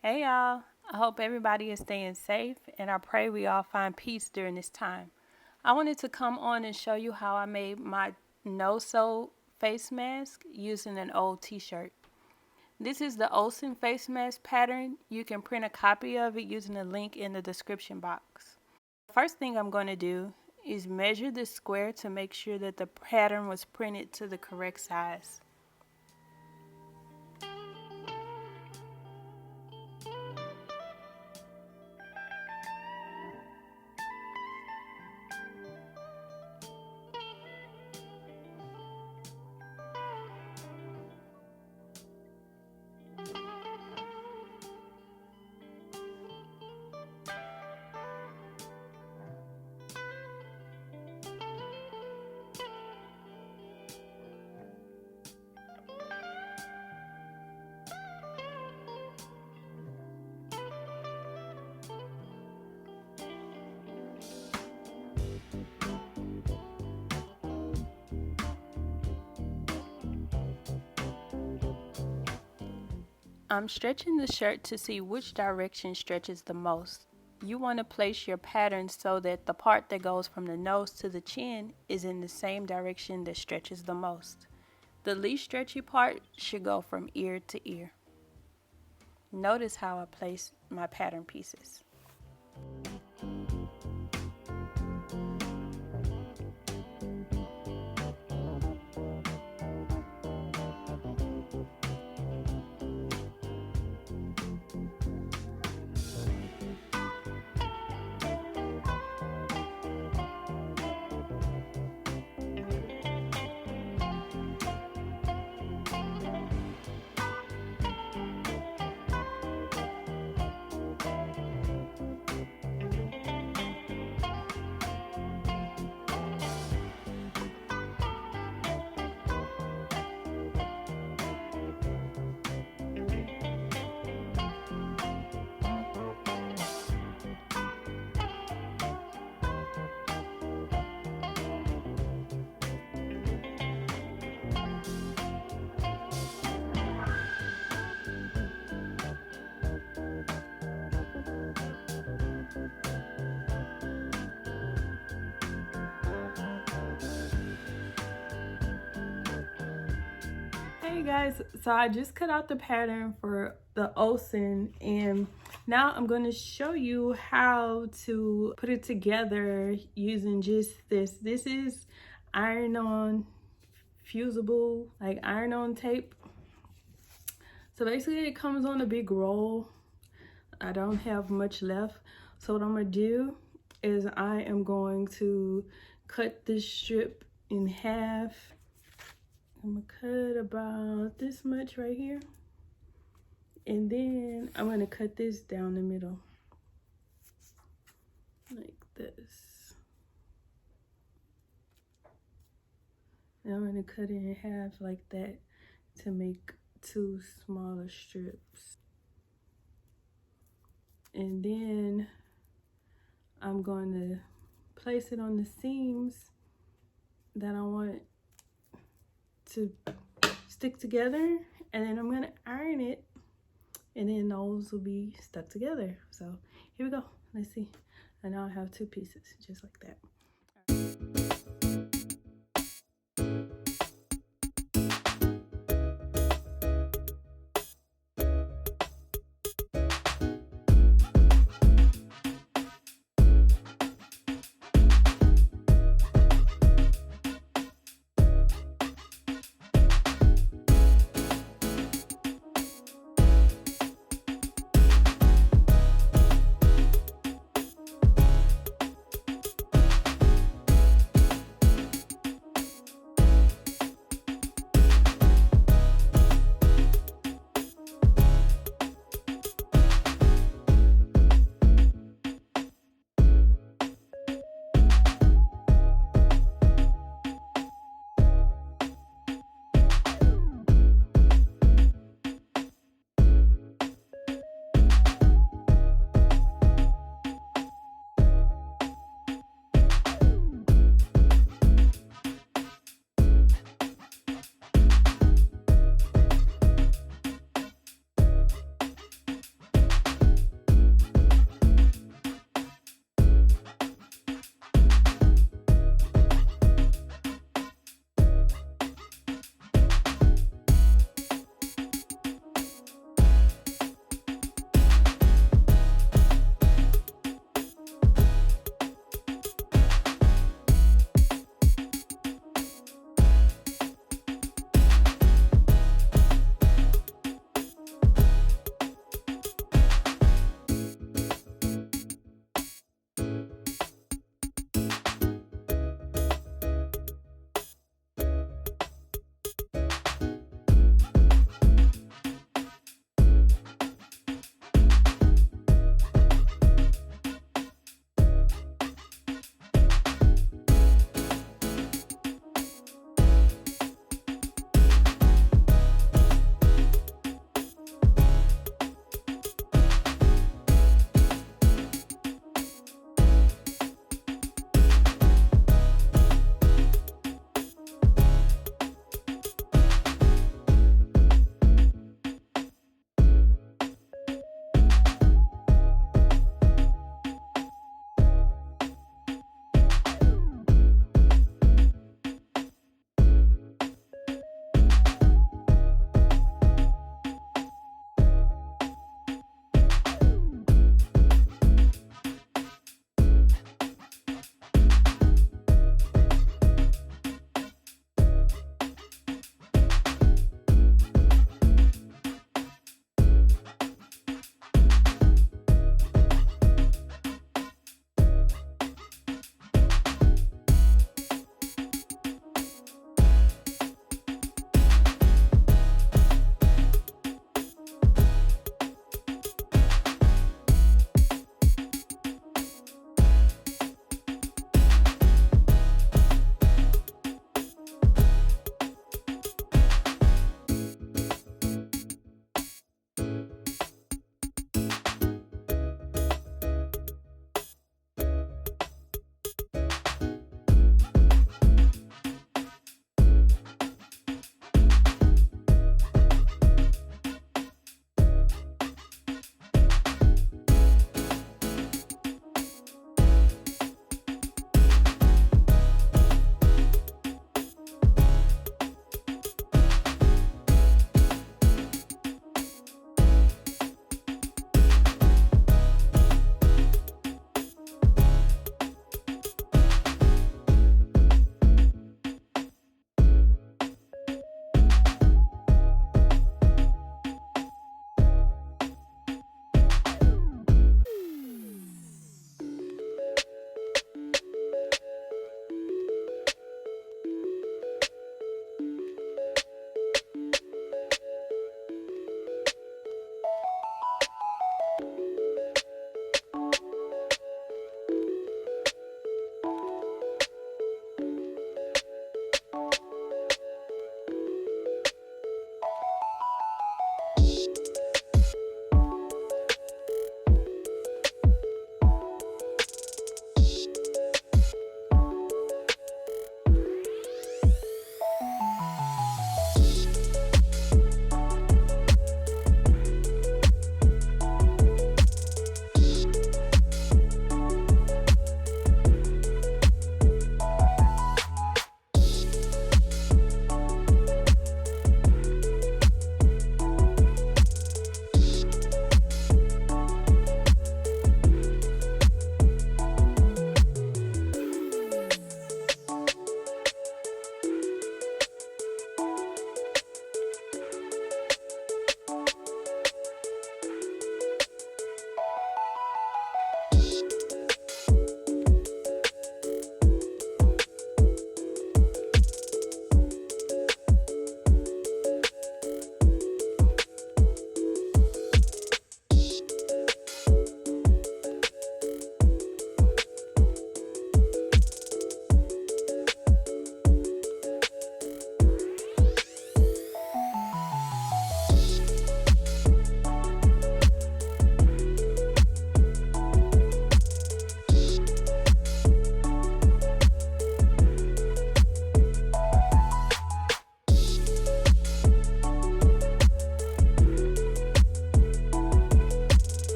Hey y'all, I hope everybody is staying safe and I pray we all find peace during this time. I wanted to come on and show you how I made my no-sew face mask using an old t-shirt. This is the Olsen face mask pattern. You can print a copy of it using the link in the description box. First thing I'm going to do is measure the square to make sure that the pattern was printed to the correct size. I'm stretching the shirt to see which direction stretches the most. You want to place your pattern so that the part that goes from the nose to the chin is in the same direction that stretches the most. The least stretchy part should go from ear to ear. Notice how I place my pattern pieces. Hey guys, so I just cut out the pattern for the Olsen and now I'm going to show you how to put it together using just this. This is iron-on FUSIBLE, like iron-on tape. So basically it comes on a big roll. I don't have much left. So what I'm going to do is I am going to cut this strip in half. I'm gonna cut about this much right here. And then I'm gonna cut this down the middle. Like this. And I'm gonna cut it in half like that to make two smaller strips. And then I'm going to place it on the seams that I want to stick together, and then I'm gonna iron it, and then those will be stuck together. So here we go. Let's see. And now I have two pieces just like that.